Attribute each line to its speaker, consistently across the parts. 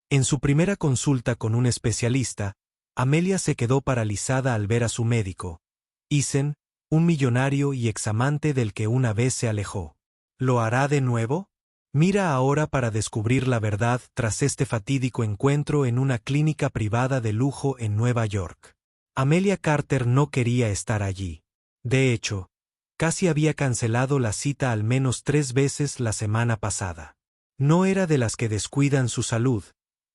Speaker 1: En su primera consulta con un especialista, Amelia se quedó paralizada al ver a su médico, Isen, un millonario y examante del que una vez se alejó. ¿Lo hará de nuevo? Mira ahora para descubrir la verdad tras este fatídico encuentro en una clínica privada de lujo en Nueva York. Amelia Carter no quería estar allí. De hecho, casi había cancelado la cita al menos 3 veces la semana pasada. No era de las que descuidan su salud,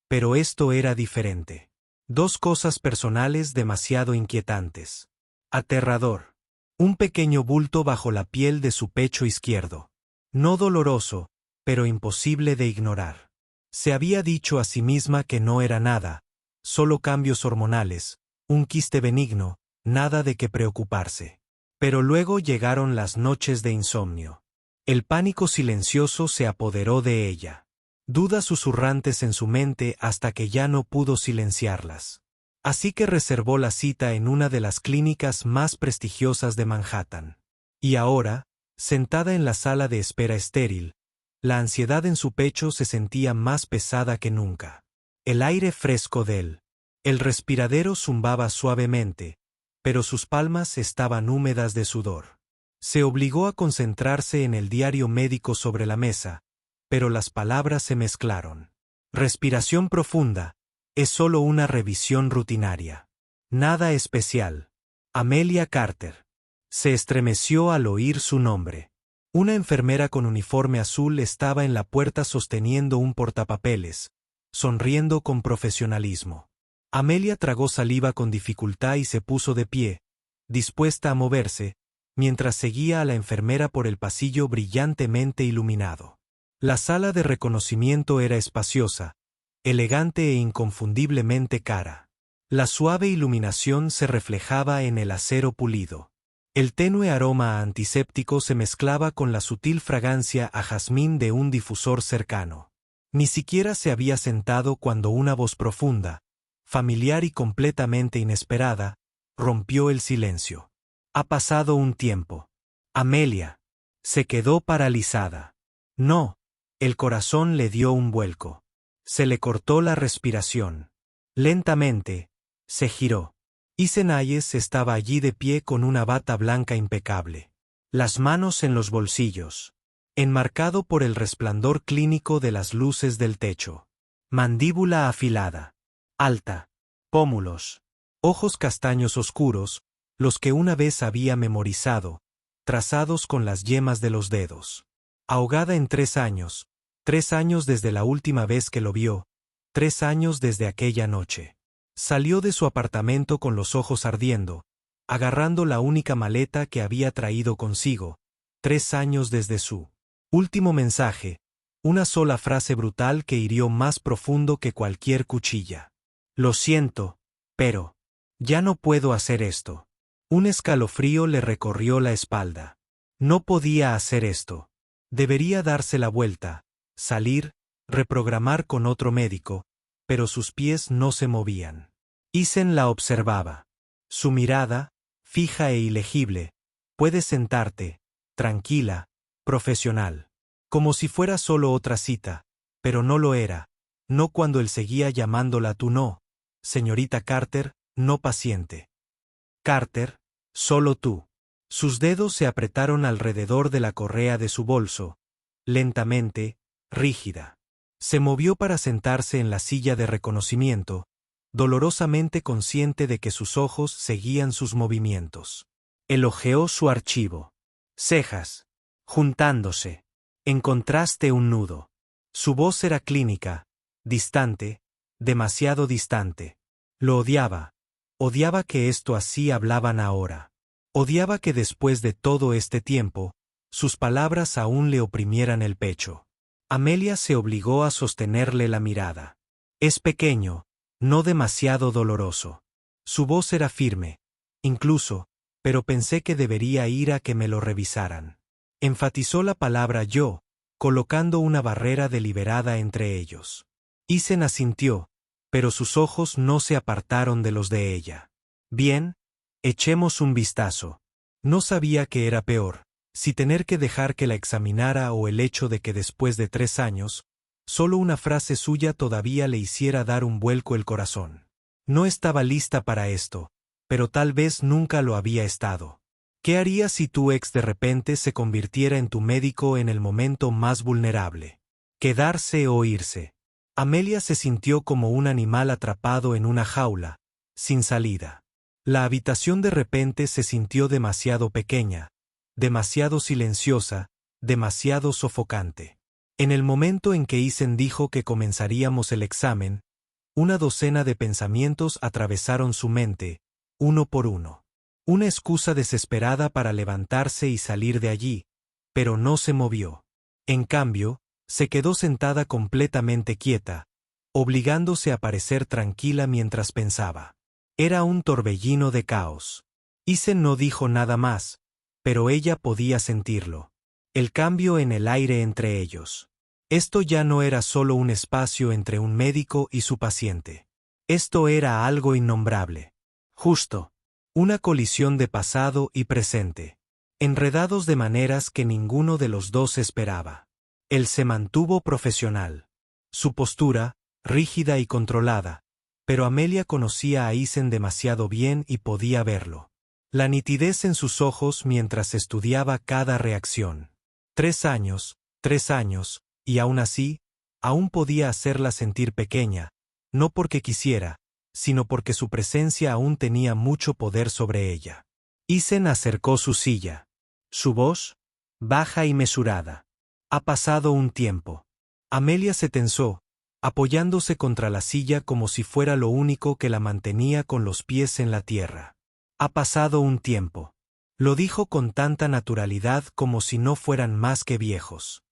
Speaker 1: pero esto era diferente. 2 cosas personales demasiado inquietantes. Aterrador. Un pequeño bulto bajo la piel de su pecho izquierdo. No doloroso, pero imposible de ignorar. Se había dicho a sí misma que no era nada, solo cambios hormonales, un quiste benigno, nada de qué preocuparse. Pero luego llegaron las noches de insomnio. El pánico silencioso se apoderó de ella. Dudas susurrantes en su mente hasta que ya no pudo silenciarlas. Así que reservó la cita en una de las clínicas más prestigiosas de Manhattan. Y ahora, sentada en la sala de espera estéril, la ansiedad en su pecho se sentía más pesada que nunca. El aire fresco el respiradero zumbaba suavemente, pero sus palmas estaban húmedas de sudor. Se obligó a concentrarse en el diario médico sobre la mesa, pero las palabras se mezclaron. Respiración profunda, es solo una revisión rutinaria. Nada especial. Amelia Carter. Se estremeció al oír su nombre. Una enfermera con uniforme azul estaba en la puerta sosteniendo un portapapeles, sonriendo con profesionalismo. Amelia tragó saliva con dificultad y se puso de pie, dispuesta a moverse, mientras seguía a la enfermera por el pasillo brillantemente iluminado. La sala de reconocimiento era espaciosa, elegante e inconfundiblemente cara. La suave iluminación se reflejaba en el acero pulido. El tenue aroma a antiséptico se mezclaba con la sutil fragancia a jazmín de un difusor cercano. Ni siquiera se había sentado cuando una voz profunda, familiar y completamente inesperada, rompió el silencio. Ha pasado un tiempo. Amelia. Se quedó paralizada. No. El corazón le dio un vuelco. Se le cortó la respiración. Lentamente, se giró. Isen Hayes estaba allí de pie con una bata blanca impecable. Las manos en los bolsillos. Enmarcado por el resplandor clínico de las luces del techo. Mandíbula afilada. Alta. Pómulos. Ojos castaños oscuros, los que una vez había memorizado, trazados con las yemas de los dedos. Ahogada en 3 años. 3 años desde la última vez que lo vio. 3 años desde aquella noche. Salió de su apartamento con los ojos ardiendo, agarrando la única maleta que había traído consigo. 3 años desde su último mensaje, una sola frase brutal que hirió más profundo que cualquier cuchilla. Lo siento, pero ya no puedo hacer esto. Un escalofrío le recorrió la espalda. No podía hacer esto. Debería darse la vuelta, salir, reprogramar con otro médico, pero sus pies no se movían. Isen la observaba. Su mirada, fija e ilegible, puedes sentarte, tranquila, profesional. Como si fuera solo otra cita, pero no lo era, no cuando él seguía llamándola tú no, señorita Carter, no paciente. Carter, solo tú. Sus dedos se apretaron alrededor de la correa de su bolso, lentamente, rígida. Se movió para sentarse en la silla de reconocimiento, dolorosamente consciente de que sus ojos seguían sus movimientos. Elogió su archivo. Cejas. Juntándose. Encontraste un nudo. Su voz era clínica, distante, demasiado distante. Lo odiaba. Odiaba que esto así hablaban ahora. Odiaba que después de todo este tiempo, sus palabras aún le oprimieran el pecho. Amelia se obligó a sostenerle la mirada. Es pequeño, no demasiado doloroso. Su voz era firme, incluso, pero pensé que debería ir a que me lo revisaran. Enfatizó la palabra yo, colocando una barrera deliberada entre ellos. Isen asintió, pero sus ojos no se apartaron de los de ella. Bien, echemos un vistazo. No sabía qué era peor, si tener que dejar que la examinara o el hecho de que después de 3 años, Solo una frase suya todavía le hiciera dar un vuelco el corazón. No estaba lista para esto, pero tal vez nunca lo había estado. ¿Qué harías si tu ex de repente se convirtiera en tu médico en el momento más vulnerable? ¿Quedarse o irse? Amelia se sintió como un animal atrapado en una jaula, sin salida. La habitación de repente se sintió demasiado pequeña, demasiado silenciosa, demasiado sofocante. En el momento en que Isen dijo que comenzaríamos el examen, una docena de pensamientos atravesaron su mente, uno por uno. Una excusa desesperada para levantarse y salir de allí, pero no se movió. En cambio, se quedó sentada completamente quieta, obligándose a parecer tranquila mientras pensaba. Era un torbellino de caos. Isen no dijo nada más, pero ella podía sentirlo. El cambio en el aire entre ellos. Esto ya no era solo un espacio entre un médico y su paciente. Esto era algo innombrable. Justo. Una colisión de pasado y presente. Enredados de maneras que ninguno de los dos esperaba. Él se mantuvo profesional. Su postura, rígida y controlada. Pero Amelia conocía a Isen demasiado bien y podía verlo. La nitidez en sus ojos mientras estudiaba cada reacción. 3 años, y aún así, aún podía hacerla sentir pequeña, no porque quisiera, sino porque su presencia aún tenía mucho poder sobre ella. Isen acercó su silla. Su voz, baja y mesurada. Ha pasado un tiempo. Amelia se tensó, apoyándose contra la silla como si fuera lo único que la mantenía con los pies en la tierra. Ha pasado un tiempo. Lo dijo con tanta naturalidad como si no fueran más que viejos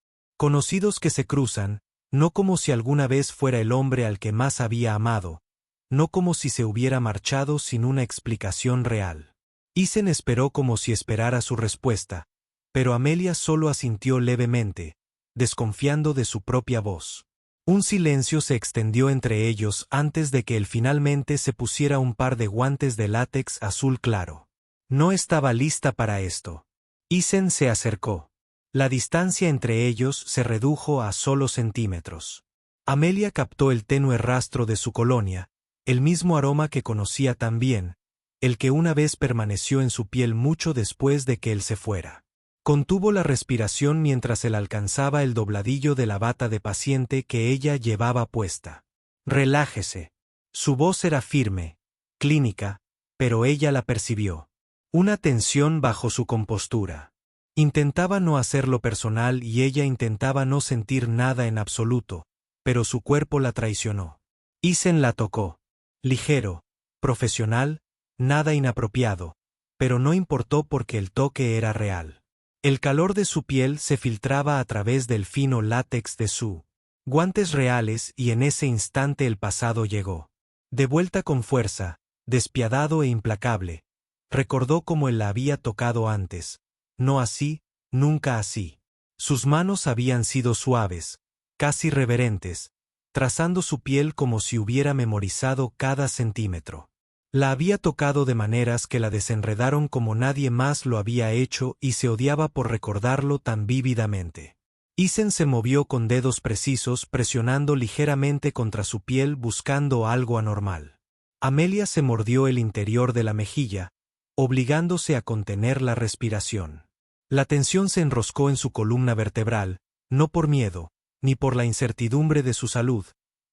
Speaker 1: conocidos que se cruzan, no como si alguna vez fuera el hombre al que más había amado, no como si se hubiera marchado sin una explicación real. Isen esperó como si esperara su respuesta, pero Amelia solo asintió levemente, desconfiando de su propia voz. Un silencio se extendió entre ellos antes de que él finalmente se pusiera un par de guantes de látex azul claro. No estaba lista para esto. Isen se acercó. La distancia entre ellos se redujo a solo centímetros. Amelia captó el tenue rastro de su colonia, el mismo aroma que conocía tan bien, el que una vez permaneció en su piel mucho después de que él se fuera. Contuvo la respiración mientras él alcanzaba el dobladillo de la bata de paciente que ella llevaba puesta. Relájese. Su voz era firme, clínica, pero ella la percibió. Una tensión bajo su compostura. Intentaba no hacerlo personal y ella intentaba no sentir nada en absoluto, pero su cuerpo la traicionó. Isen la tocó. Ligero, profesional, nada inapropiado, pero no importó porque el toque era real. El calor de su piel se filtraba a través del fino látex de su guantes reales y en ese instante el pasado llegó. De vuelta con fuerza, despiadado e implacable, recordó cómo él la había tocado antes. No así, nunca así. Sus manos habían sido suaves, casi reverentes, trazando su piel como si hubiera memorizado cada centímetro. La había tocado de maneras que la desenredaron como nadie más lo había hecho y se odiaba por recordarlo tan vívidamente. Isen se movió con dedos precisos presionando ligeramente contra su piel buscando algo anormal. Amelia se mordió el interior de la mejilla, obligándose a contener la respiración. La tensión se enroscó en su columna vertebral, no por miedo, ni por la incertidumbre de su salud,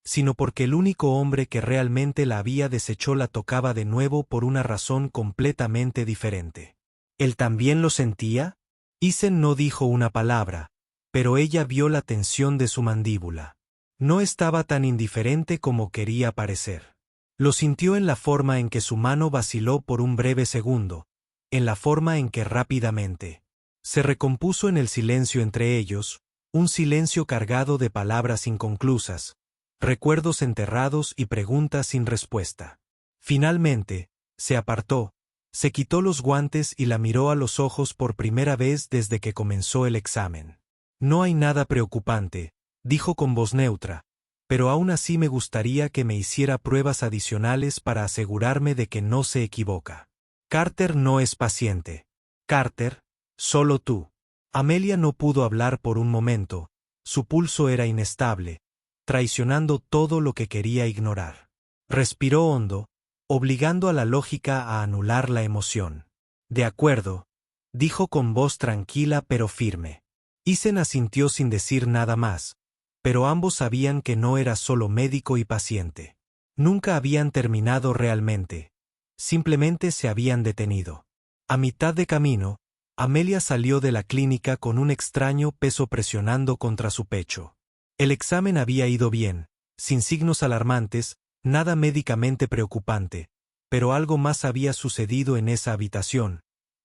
Speaker 1: sino porque el único hombre que realmente la había deshecho la tocaba de nuevo por una razón completamente diferente. ¿Él también lo sentía? Isen no dijo una palabra, pero ella vio la tensión de su mandíbula. No estaba tan indiferente como quería parecer. Lo sintió en la forma en que su mano vaciló por un breve segundo, en la forma en que rápidamente se recompuso en el silencio entre ellos, un silencio cargado de palabras inconclusas, recuerdos enterrados y preguntas sin respuesta. Finalmente, se apartó, se quitó los guantes y la miró a los ojos por primera vez desde que comenzó el examen. No hay nada preocupante, dijo con voz neutra, pero aún así me gustaría que me hiciera pruebas adicionales para asegurarme de que no se equivoca. Carter no es paciente. Carter, solo tú. Amelia no pudo hablar por un momento, su pulso era inestable, traicionando todo lo que quería ignorar. Respiró hondo, obligando a la lógica a anular la emoción. De acuerdo, dijo con voz tranquila pero firme. Isen asintió sin decir nada más, pero ambos sabían que no era solo médico y paciente. Nunca habían terminado realmente. Simplemente se habían detenido. A mitad de camino, Amelia salió de la clínica con un extraño peso presionando contra su pecho. El examen había ido bien, sin signos alarmantes, nada médicamente preocupante, pero algo más había sucedido en esa habitación,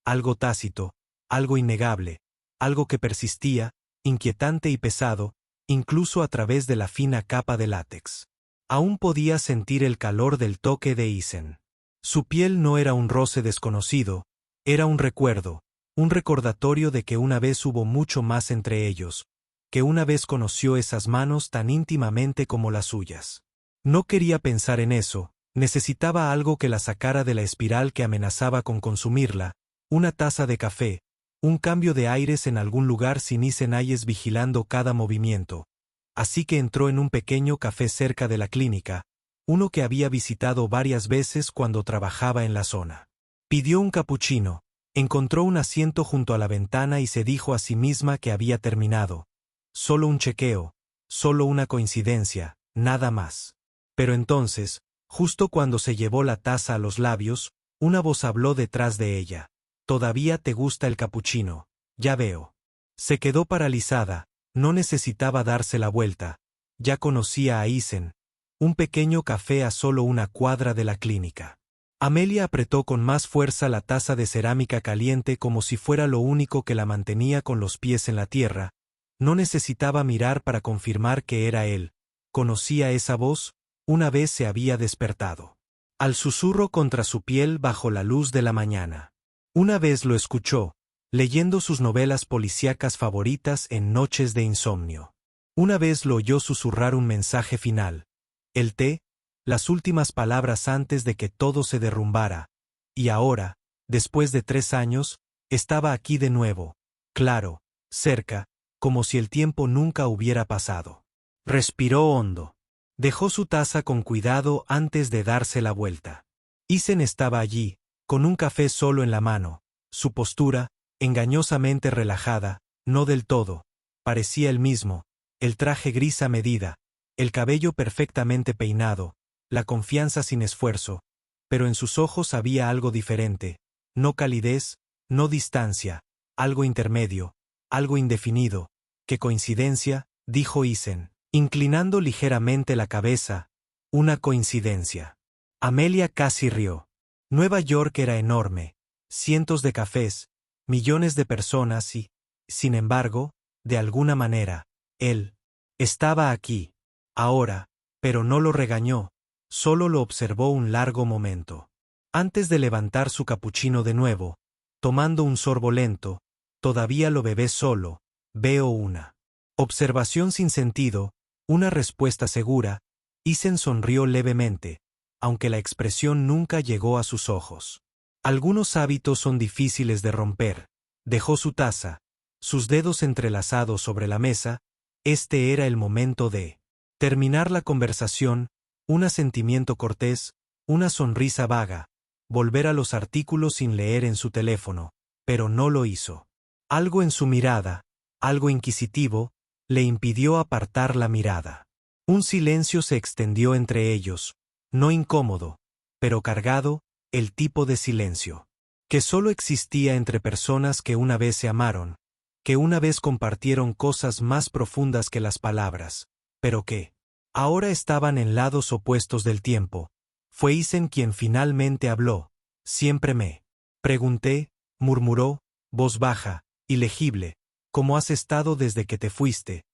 Speaker 1: algo tácito, algo innegable, algo que persistía, inquietante y pesado, incluso a través de la fina capa de látex. Aún podía sentir el calor del toque de Isen. Su piel no era un roce desconocido, era un recuerdo, un recordatorio de que una vez hubo mucho más entre ellos, que una vez conoció esas manos tan íntimamente como las suyas. No quería pensar en eso, necesitaba algo que la sacara de la espiral que amenazaba con consumirla, una taza de café, un cambio de aires en algún lugar sin Isen Ayes vigilando cada movimiento. Así que entró en un pequeño café cerca de la clínica, uno que había visitado varias veces cuando trabajaba en la zona. Pidió un capuchino, encontró un asiento junto a la ventana y se dijo a sí misma que había terminado. Solo un chequeo, solo una coincidencia, nada más. Pero entonces, justo cuando se llevó la taza a los labios, una voz habló detrás de ella. «Todavía te gusta el capuchino, ya veo». Se quedó paralizada, no necesitaba darse la vuelta. Ya conocía a Isen, un pequeño café a solo una cuadra de la clínica. Amelia apretó con más fuerza la taza de cerámica caliente como si fuera lo único que la mantenía con los pies en la tierra. No necesitaba mirar para confirmar que era él. Conocía esa voz, una vez se había despertado. Al susurro contra su piel bajo la luz de la mañana. Una vez lo escuchó, leyendo sus novelas policíacas favoritas en noches de insomnio. Una vez lo oyó susurrar un mensaje final. El té, las últimas palabras antes de que todo se derrumbara. Y ahora, después de 3 años, estaba aquí de nuevo, claro, cerca, como si el tiempo nunca hubiera pasado. Respiró hondo. Dejó su taza con cuidado antes de darse la vuelta. Isen estaba allí, con un café solo en la mano. Su postura, engañosamente relajada, no del todo, parecía el mismo, el traje gris a medida, el cabello perfectamente peinado, la confianza sin esfuerzo, pero en sus ojos había algo diferente, no calidez, no distancia, algo intermedio, algo indefinido. «¿Qué coincidencia?», dijo Isen, inclinando ligeramente la cabeza. «Una coincidencia». Amelia casi rió. Nueva York era enorme, cientos de cafés, millones de personas y, sin embargo, de alguna manera, él estaba aquí, ahora, pero no lo regañó, solo lo observó un largo momento. Antes de levantar su capuchino de nuevo, tomando un sorbo lento, «Todavía lo bebé solo, veo una observación sin sentido, una respuesta segura». Isen sonrió levemente, aunque la expresión nunca llegó a sus ojos. Algunos hábitos son difíciles de romper. Dejó su taza, sus dedos entrelazados sobre la mesa. Este era el momento de terminar la conversación, un asentimiento cortés, una sonrisa vaga, volver a los artículos sin leer en su teléfono, pero no lo hizo. Algo en su mirada, algo inquisitivo, le impidió apartar la mirada. Un silencio se extendió entre ellos, no incómodo, pero cargado, el tipo de silencio que solo existía entre personas que una vez se amaron, que una vez compartieron cosas más profundas que las palabras, pero que ahora estaban en lados opuestos del tiempo. Fue Isen quien finalmente habló. «Siempre me pregunté», murmuró, voz baja, ilegible, «¿cómo has estado desde que te fuiste?».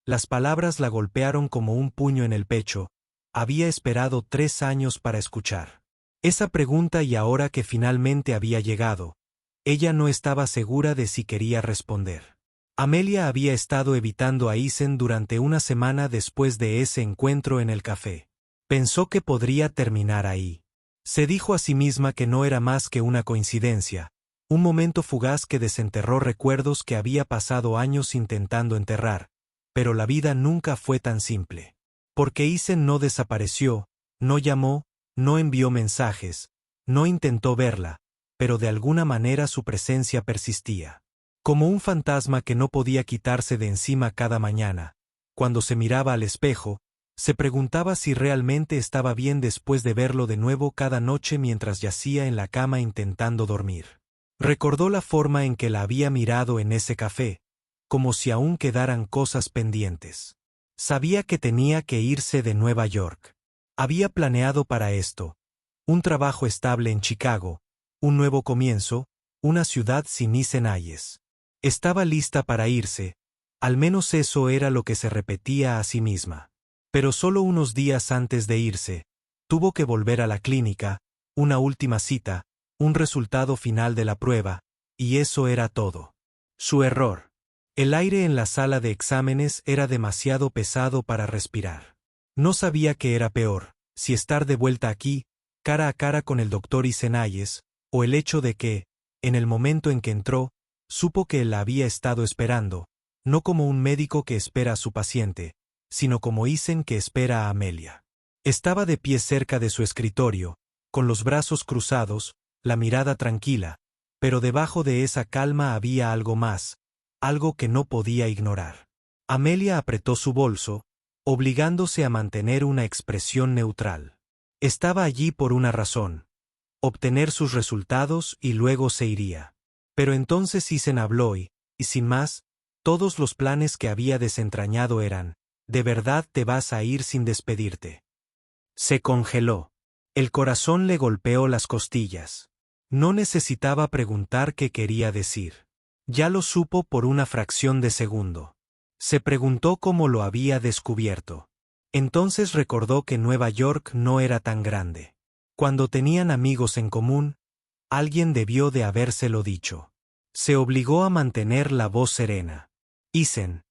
Speaker 1: Las palabras la golpearon como un puño en el pecho. Había esperado 3 años para escuchar esa pregunta y ahora que finalmente había llegado, ella no estaba segura de si quería responder. Amelia había estado evitando a Isen durante una semana después de ese encuentro en el café. Pensó que podría terminar ahí. Se dijo a sí misma que no era más que una coincidencia, un momento fugaz que desenterró recuerdos que había pasado años intentando enterrar, pero la vida nunca fue tan simple. Porque Isen no desapareció, no llamó, no envió mensajes, no intentó verla, pero de alguna manera su presencia persistía. Como un fantasma que no podía quitarse de encima cada mañana. Cuando se miraba al espejo, se preguntaba si realmente estaba bien después de verlo de nuevo cada noche mientras yacía en la cama intentando dormir. Recordó la forma en que la había mirado en ese café, como si aún quedaran cosas pendientes. Sabía que tenía que irse de Nueva York. Había planeado para esto. Un trabajo estable en Chicago, un nuevo comienzo, una ciudad sin Ayes. Estaba lista para irse, al menos eso era lo que se repetía a sí misma. Pero solo unos días antes de irse, tuvo que volver a la clínica, una última cita, un resultado final de la prueba, y eso era todo. Su error. El aire en la sala de exámenes era demasiado pesado para respirar. No sabía qué era peor, si estar de vuelta aquí, cara a cara con el doctor Ayes, o el hecho de que, en el momento en que entró, supo que él la había estado esperando, no como un médico que espera a su paciente, sino como Isen que espera a Amelia. Estaba de pie cerca de su escritorio, con los brazos cruzados, la mirada tranquila, pero debajo de esa calma había algo más, algo que no podía ignorar. Amelia apretó su bolso, obligándose a mantener una expresión neutral. Estaba allí por una razón: obtener sus resultados y luego se iría. Pero entonces Isen habló y, sin más, todos los planes que había desentrañado eran: ¿de verdad te vas a ir sin despedirte? Se congeló. El corazón le golpeó las costillas. No necesitaba preguntar qué quería decir. Ya lo supo por una fracción de segundo. Se preguntó cómo lo había descubierto. Entonces recordó que Nueva York no era tan grande. Cuando tenían amigos en común, alguien debió de habérselo dicho. Se obligó a mantener la voz serena. Isen,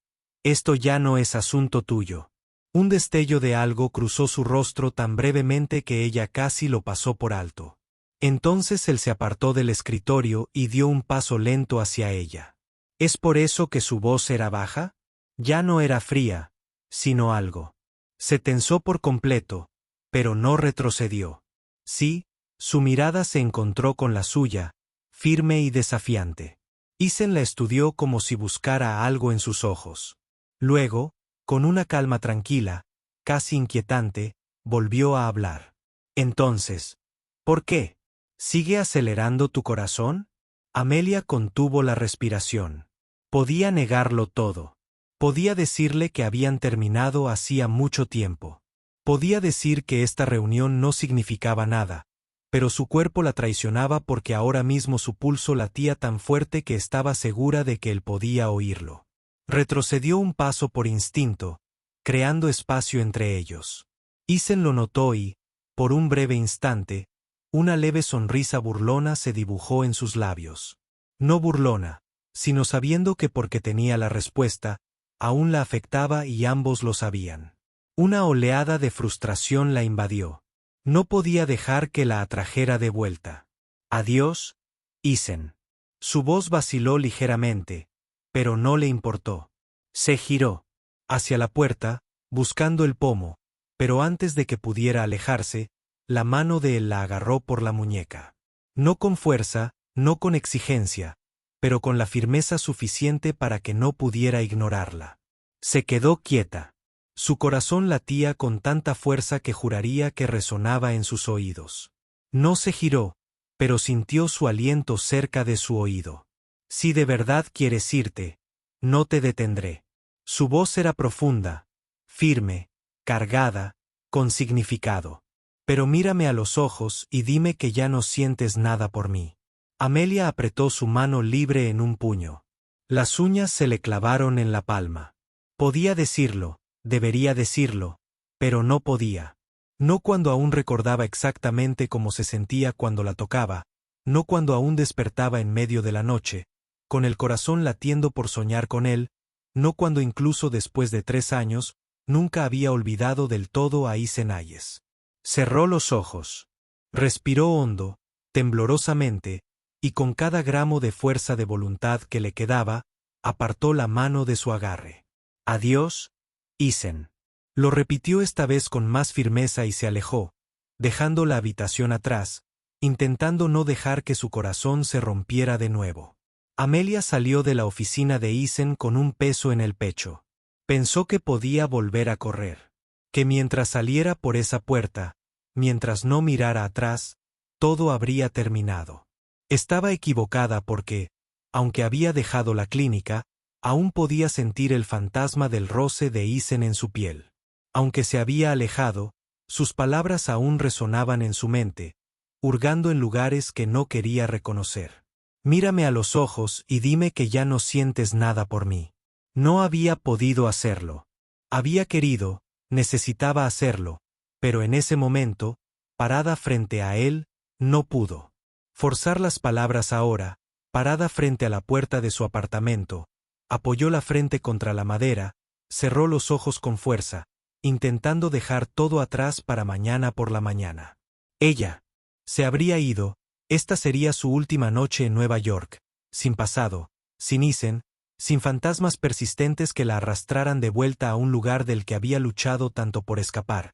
Speaker 1: esto ya no es asunto tuyo. Un destello de algo cruzó su rostro tan brevemente que ella casi lo pasó por alto. Entonces él se apartó del escritorio y dio un paso lento hacia ella. ¿Es por eso que su voz era baja? Ya no era fría, sino algo. Se tensó por completo, pero no retrocedió. Sí, su mirada se encontró con la suya, firme y desafiante. Isen la estudió como si buscara algo en sus ojos. Luego, con una calma tranquila, casi inquietante, volvió a hablar. Entonces, ¿por qué? ¿Sigue acelerando tu corazón? Amelia contuvo la respiración. Podía negarlo todo. Podía decirle que habían terminado hacía mucho tiempo. Podía decir que esta reunión no significaba nada, pero su cuerpo la traicionaba porque ahora mismo su pulso latía tan fuerte que estaba segura de que él podía oírlo. Retrocedió un paso por instinto, creando espacio entre ellos. Isen lo notó y, por un breve instante, una leve sonrisa burlona se dibujó en sus labios. No burlona, sino sabiendo que porque tenía la respuesta, aún la afectaba y ambos lo sabían. Una oleada de frustración la invadió. No podía dejar que la atrajera de vuelta. Adiós, Isen. Su voz vaciló ligeramente, pero no le importó. Se giró hacia la puerta, buscando el pomo, pero antes de que pudiera alejarse, la mano de él la agarró por la muñeca. No con fuerza, no con exigencia, pero con la firmeza suficiente para que no pudiera ignorarla. Se quedó quieta. Su corazón latía con tanta fuerza que juraría que resonaba en sus oídos. No se giró, pero sintió su aliento cerca de su oído. Si de verdad quieres irte, no te detendré. Su voz era profunda, firme, cargada, con significado. Pero mírame a los ojos y dime que ya no sientes nada por mí. Amelia apretó su mano libre en un puño. Las uñas se le clavaron en la palma. Podía decirlo, debería decirlo, pero no podía. No cuando aún recordaba exactamente cómo se sentía cuando la tocaba, no cuando aún despertaba en medio de la noche, con el corazón latiendo por soñar con él, no cuando incluso después de 3 años, nunca había olvidado del todo a Ayes. Cerró los ojos. Respiró hondo, temblorosamente, y con cada gramo de fuerza de voluntad que le quedaba, apartó la mano de su agarre. Adiós, Isen. Lo repitió esta vez con más firmeza y se alejó, dejando la habitación atrás, intentando no dejar que su corazón se rompiera de nuevo. Amelia salió de la oficina de Isen con un peso en el pecho. Pensó que podía volver a correr. Que mientras saliera por esa puerta, mientras no mirara atrás, todo habría terminado. Estaba equivocada porque, aunque había dejado la clínica, aún podía sentir el fantasma del roce de Isen en su piel. Aunque se había alejado, sus palabras aún resonaban en su mente, hurgando en lugares que no quería reconocer. Mírame a los ojos y dime que ya no sientes nada por mí. No había podido hacerlo. Había querido, necesitaba hacerlo, pero en ese momento, parada frente a él, no pudo. Forzar las palabras ahora, parada frente a la puerta de su apartamento, apoyó la frente contra la madera, cerró los ojos con fuerza, intentando dejar todo atrás para mañana por la mañana. Ella se habría ido, esta sería su última noche en Nueva York, sin pasado, sin Isen, sin fantasmas persistentes que la arrastraran de vuelta a un lugar del que había luchado tanto por escapar.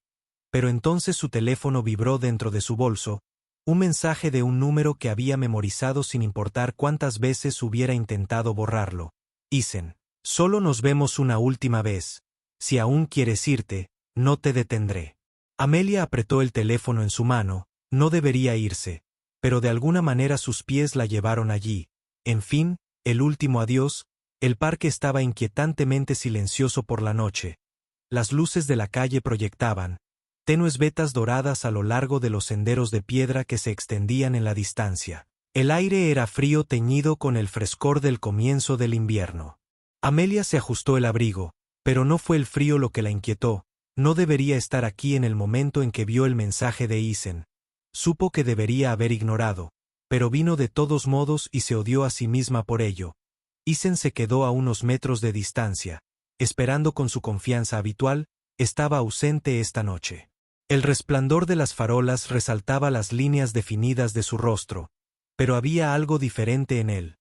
Speaker 1: Pero entonces su teléfono vibró dentro de su bolso, un mensaje de un número que había memorizado sin importar cuántas veces hubiera intentado borrarlo. Isen, solo nos vemos una última vez. Si aún quieres irte, no te detendré. Amelia apretó el teléfono en su mano, no debería irse, pero de alguna manera sus pies la llevaron allí. En fin, el último adiós. El parque estaba inquietantemente silencioso por la noche. Las luces de la calle proyectaban tenues vetas doradas a lo largo de los senderos de piedra que se extendían en la distancia. El aire era frío teñido con el frescor del comienzo del invierno. Amelia se ajustó el abrigo, pero no fue el frío lo que la inquietó. No debería estar aquí en el momento en que vio el mensaje de Isen. Supo que debería haber ignorado, pero vino de todos modos y se odió a sí misma por ello. Isen se quedó a unos metros de distancia, esperando con su confianza habitual. Estaba ausente esta noche. El resplandor de las farolas resaltaba las líneas definidas de su rostro, pero había algo diferente en él.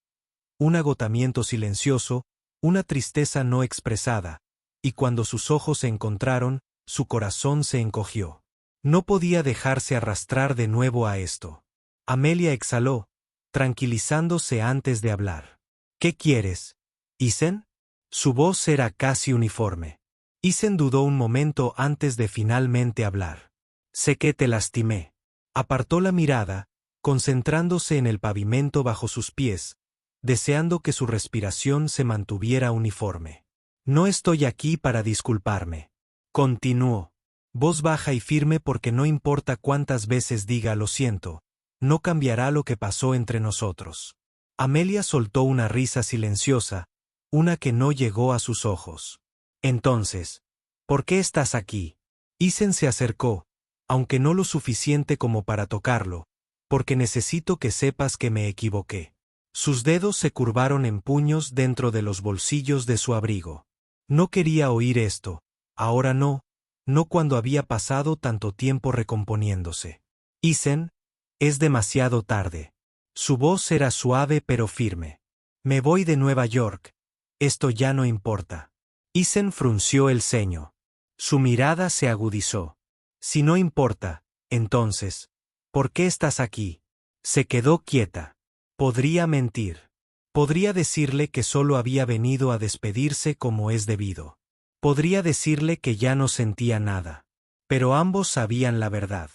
Speaker 1: Un agotamiento silencioso, una tristeza no expresada, y cuando sus ojos se encontraron, su corazón se encogió. No podía dejarse arrastrar de nuevo a esto. Amelia exhaló, tranquilizándose antes de hablar. ¿Qué quieres, Isen? Su voz era casi uniforme. Isen dudó un momento antes de finalmente hablar. Sé que te lastimé. Apartó la mirada, concentrándose en el pavimento bajo sus pies, deseando que su respiración se mantuviera uniforme. No estoy aquí para disculparme. Continuó. Voz baja y firme porque no importa cuántas veces diga lo siento, no cambiará lo que pasó entre nosotros. Amelia soltó una risa silenciosa, una que no llegó a sus ojos. Entonces, ¿por qué estás aquí? Isen se acercó, aunque no lo suficiente como para tocarlo, porque necesito que sepas que me equivoqué. Sus dedos se curvaron en puños dentro de los bolsillos de su abrigo. No quería oír esto, ahora no cuando había pasado tanto tiempo recomponiéndose. Isen, es demasiado tarde. Su voz era suave pero firme. Me voy de Nueva York. Esto ya no importa. Isen frunció el ceño. Su mirada se agudizó. Si no importa, entonces, ¿por qué estás aquí? Se quedó quieta. Podría mentir. Podría decirle que solo había venido a despedirse como es debido. Podría decirle que ya no sentía nada. Pero ambos sabían la verdad.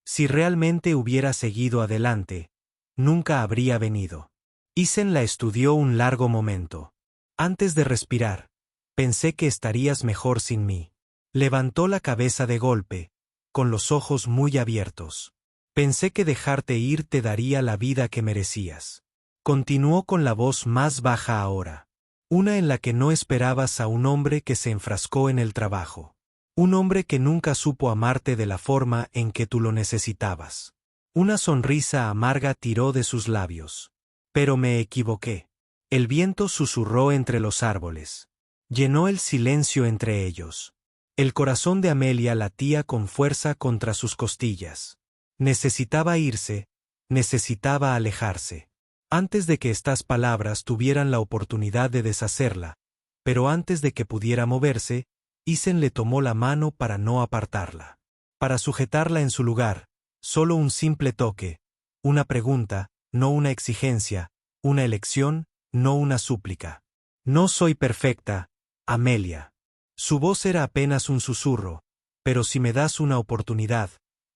Speaker 1: Si realmente hubiera seguido adelante, nunca habría venido. Isen la estudió un largo momento. Antes de respirar, pensé que estarías mejor sin mí. Levantó la cabeza de golpe, con los ojos muy abiertos. Pensé que dejarte ir te daría la vida que merecías. Continuó con la voz más baja ahora. Una en la que no esperabas a un hombre que se enfrascó en el trabajo. Un hombre que nunca supo amarte de la forma en que tú lo necesitabas. Una sonrisa amarga tiró de sus labios. Pero me equivoqué. El viento susurró entre los árboles. Llenó el silencio entre ellos. El corazón de Amelia latía con fuerza contra sus costillas. Necesitaba irse, necesitaba alejarse. Antes de que estas palabras tuvieran la oportunidad de deshacerla, pero antes de que pudiera moverse, Isen le tomó la mano para no apartarla. Para sujetarla en su lugar, solo un simple toque, una pregunta, no una exigencia, una elección, no una súplica. No soy perfecta, Amelia. Su voz era apenas un susurro, pero si me das una oportunidad,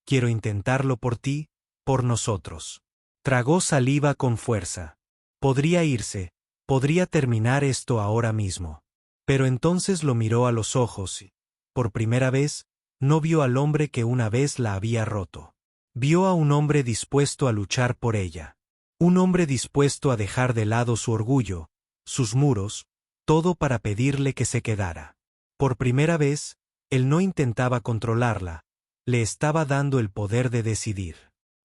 Speaker 1: quiero intentarlo por ti, por nosotros. Tragó saliva con fuerza. Podría irse, podría terminar esto ahora mismo. Pero entonces lo miró a los ojos y, por primera vez, no vio al hombre que una vez la había roto. Vio a un hombre dispuesto a luchar por ella. Un hombre dispuesto a dejar de lado su orgullo, sus muros, todo para pedirle que se quedara. Por primera vez, él no intentaba controlarla, le estaba dando el poder de decidir.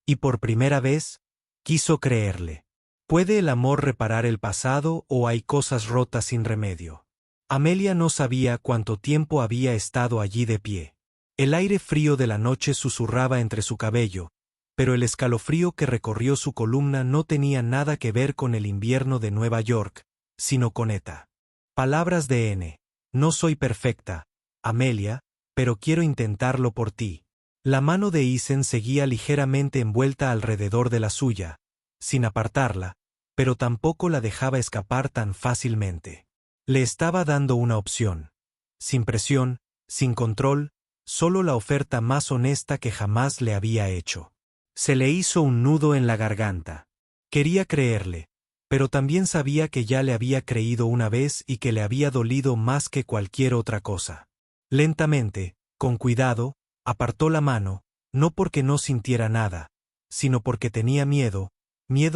Speaker 1: Y por primera vez, quiso creerle. ¿Puede el amor reparar el pasado o hay cosas rotas sin remedio? Amelia no sabía cuánto tiempo había estado allí de pie. El aire frío de la noche susurraba entre su cabello, pero el escalofrío que recorrió su columna no tenía nada que ver con el invierno de Nueva York, sino con ETA. Palabras de N. No soy perfecta, Amelia, pero quiero intentarlo por ti. La mano de Isen seguía ligeramente envuelta alrededor de la suya, sin apartarla, pero tampoco la dejaba escapar tan fácilmente. Le estaba dando una opción. Sin presión, sin control, solo la oferta más honesta que jamás le había hecho. Se le hizo un nudo en la garganta. Quería creerle, pero también sabía que ya le había creído una vez y que le había dolido más que cualquier otra cosa. Lentamente, con cuidado, apartó la mano, no porque no sintiera nada, sino porque tenía miedo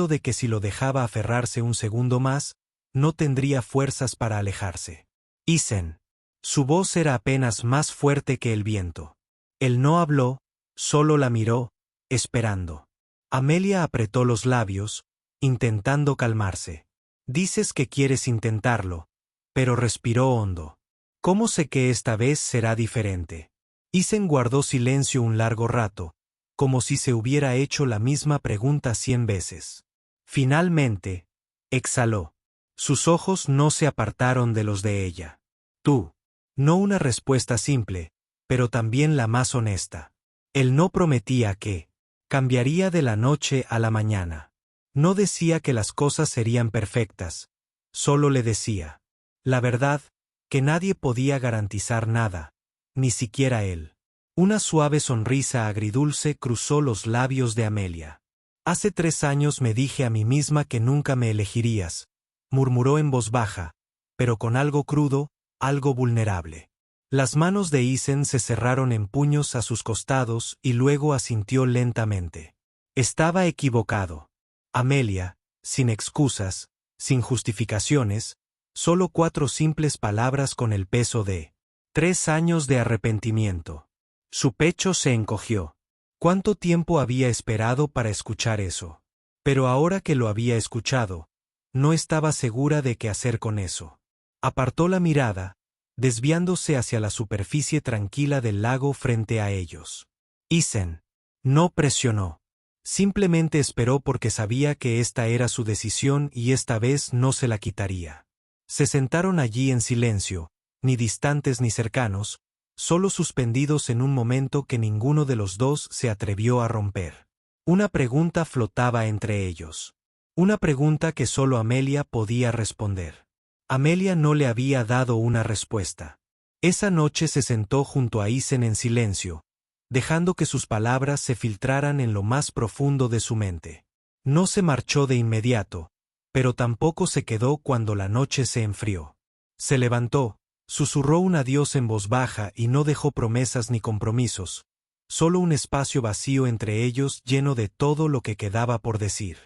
Speaker 1: de que si lo dejaba aferrarse un segundo más, no tendría fuerzas para alejarse. Isen. Su voz era apenas más fuerte que el viento. Él no habló, solo la miró, esperando. Amelia apretó los labios, intentando calmarse. Dices que quieres intentarlo, pero respiró hondo. ¿Cómo sé que esta vez será diferente? Isen guardó silencio un largo rato, como si se hubiera hecho la misma pregunta 100 veces. Finalmente, exhaló. Sus ojos no se apartaron de los de ella. Tú. No una respuesta simple, pero también la más honesta. Él no prometía que cambiaría de la noche a la mañana. No decía que las cosas serían perfectas, solo le decía la verdad, que nadie podía garantizar nada, ni siquiera él. Una suave sonrisa agridulce cruzó los labios de Amelia. Hace 3 años me dije a mí misma que nunca me elegirías, murmuró en voz baja, pero con algo crudo, algo vulnerable. Las manos de Isen se cerraron en puños a sus costados y luego asintió lentamente. Estaba equivocado. Amelia, sin excusas, sin justificaciones, solo 4 simples palabras con el peso de 3 años de arrepentimiento. Su pecho se encogió. ¿Cuánto tiempo había esperado para escuchar eso? Pero ahora que lo había escuchado, no estaba segura de qué hacer con eso. Apartó la mirada, desviándose hacia la superficie tranquila del lago frente a ellos. Isen no presionó. Simplemente esperó porque sabía que esta era su decisión y esta vez no se la quitaría. Se sentaron allí en silencio, ni distantes ni cercanos, solo suspendidos en un momento que ninguno de los dos se atrevió a romper. Una pregunta flotaba entre ellos. Una pregunta que solo Amelia podía responder. Amelia no le había dado una respuesta. Esa noche se sentó junto a Isen en silencio, dejando que sus palabras se filtraran en lo más profundo de su mente. No se marchó de inmediato, pero tampoco se quedó cuando la noche se enfrió. Se levantó, susurró un adiós en voz baja y no dejó promesas ni compromisos, solo un espacio vacío entre ellos lleno de todo lo que quedaba por decir.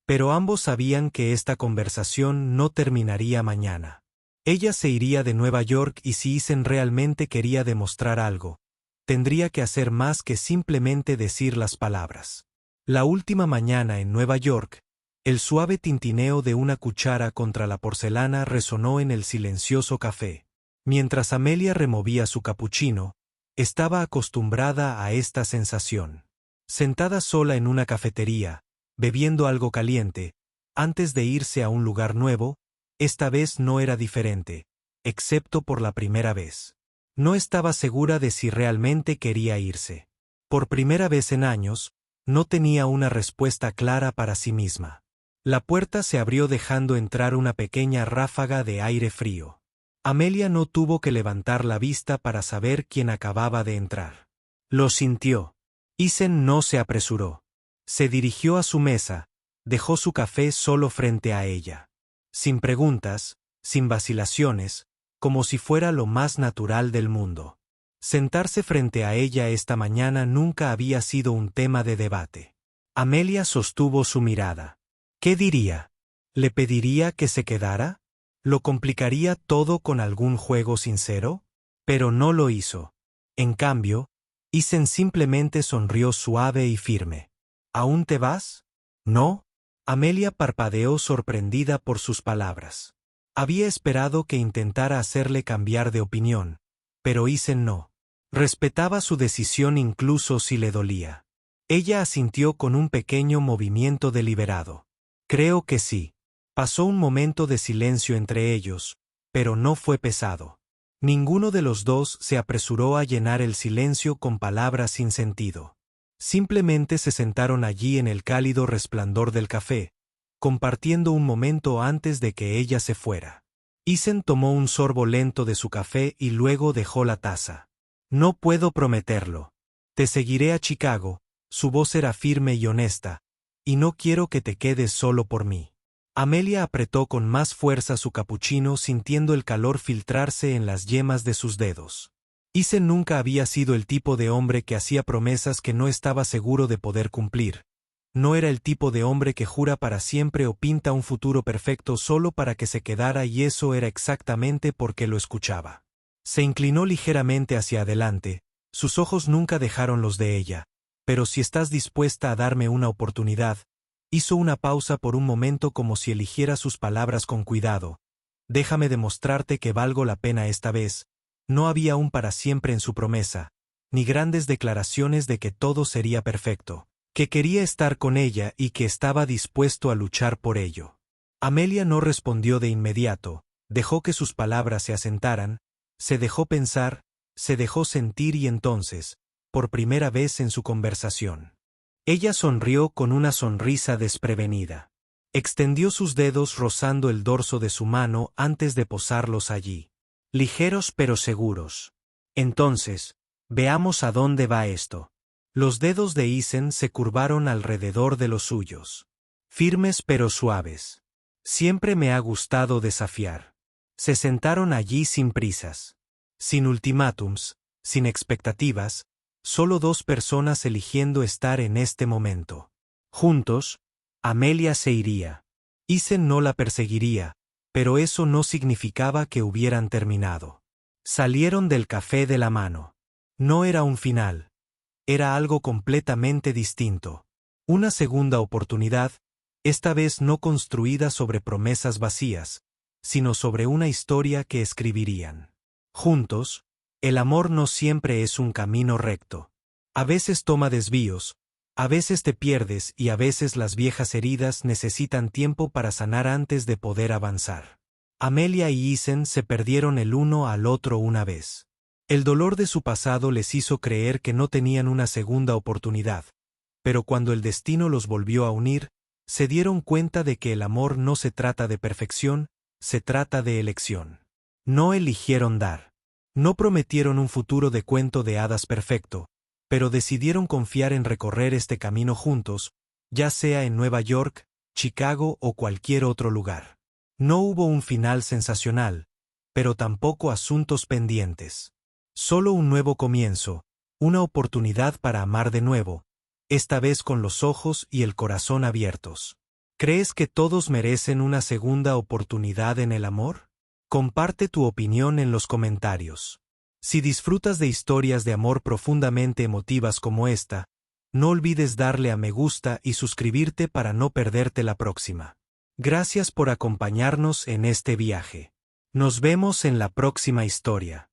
Speaker 1: Pero ambos sabían que esta conversación no terminaría mañana. Ella se iría de Nueva York y si Isen realmente quería demostrar algo, tendría que hacer más que simplemente decir las palabras. La última mañana en Nueva York, el suave tintineo de una cuchara contra la porcelana resonó en el silencioso café. Mientras Amelia removía su capuchino, estaba acostumbrada a esta sensación. Sentada sola en una cafetería, bebiendo algo caliente, antes de irse a un lugar nuevo, esta vez no era diferente, excepto por la primera vez. No estaba segura de si realmente quería irse. Por primera vez en años, no tenía una respuesta clara para sí misma. La puerta se abrió dejando entrar una pequeña ráfaga de aire frío. Amelia no tuvo que levantar la vista para saber quién acababa de entrar. Lo sintió. Isen no se apresuró. Se dirigió a su mesa, dejó su café solo frente a ella. Sin preguntas, sin vacilaciones, como si fuera lo más natural del mundo. Sentarse frente a ella esta mañana nunca había sido un tema de debate. Amelia sostuvo su mirada. ¿Qué diría? ¿Le pediría que se quedara? ¿Lo complicaría todo con algún juego sincero? Pero no lo hizo. En cambio, Isen simplemente sonrió suave y firme. ¿Aún te vas? ¿No? Amelia parpadeó sorprendida por sus palabras. Había esperado que intentara hacerle cambiar de opinión, pero Isen no. Respetaba su decisión incluso si le dolía. Ella asintió con un pequeño movimiento deliberado. Creo que sí. Pasó un momento de silencio entre ellos, pero no fue pesado. Ninguno de los dos se apresuró a llenar el silencio con palabras sin sentido. Simplemente se sentaron allí en el cálido resplandor del café, compartiendo un momento antes de que ella se fuera. Isen tomó un sorbo lento de su café y luego dejó la taza. No puedo prometerlo. Te seguiré a Chicago, su voz era firme y honesta, y no quiero que te quedes solo por mí. Amelia apretó con más fuerza su capuchino sintiendo el calor filtrarse en las yemas de sus dedos. Isen nunca había sido el tipo de hombre que hacía promesas que no estaba seguro de poder cumplir. No era el tipo de hombre que jura para siempre o pinta un futuro perfecto solo para que se quedara, y eso era exactamente porque lo escuchaba. Se inclinó ligeramente hacia adelante, sus ojos nunca dejaron los de ella. Pero si estás dispuesta a darme una oportunidad, hizo una pausa por un momento como si eligiera sus palabras con cuidado. Déjame demostrarte que valgo la pena esta vez. No había un para siempre en su promesa, ni grandes declaraciones de que todo sería perfecto, que quería estar con ella y que estaba dispuesto a luchar por ello. Amelia no respondió de inmediato, dejó que sus palabras se asentaran, se dejó pensar, se dejó sentir y entonces, por primera vez en su conversación, ella sonrió con una sonrisa desprevenida. Extendió sus dedos rozando el dorso de su mano antes de posarlos allí. Ligeros pero seguros. Entonces, veamos a dónde va esto. Los dedos de Isen se curvaron alrededor de los suyos. Firmes pero suaves. Siempre me ha gustado desafiar. Se sentaron allí sin prisas. Sin ultimátums, sin expectativas, solo dos personas eligiendo estar en este momento. Juntos, Amelia se iría. Isen no la perseguiría, pero eso no significaba que hubieran terminado. Salieron del café de la mano. No era un final. Era algo completamente distinto. Una segunda oportunidad, esta vez no construida sobre promesas vacías, sino sobre una historia que escribirían. Juntos, el amor no siempre es un camino recto. A veces toma desvíos, a veces te pierdes y a veces las viejas heridas necesitan tiempo para sanar antes de poder avanzar. Amelia y Isen se perdieron el uno al otro una vez. El dolor de su pasado les hizo creer que no tenían una segunda oportunidad, pero cuando el destino los volvió a unir, se dieron cuenta de que el amor no se trata de perfección, se trata de elección. No eligieron dar. No prometieron un futuro de cuento de hadas perfecto, pero decidieron confiar en recorrer este camino juntos, ya sea en Nueva York, Chicago o cualquier otro lugar. No hubo un final sensacional, pero tampoco asuntos pendientes. Solo un nuevo comienzo, una oportunidad para amar de nuevo, esta vez con los ojos y el corazón abiertos. ¿Crees que todos merecen una segunda oportunidad en el amor? Comparte tu opinión en los comentarios. Si disfrutas de historias de amor profundamente emotivas como esta, no olvides darle a me gusta y suscribirte para no perderte la próxima. Gracias por acompañarnos en este viaje. Nos vemos en la próxima historia.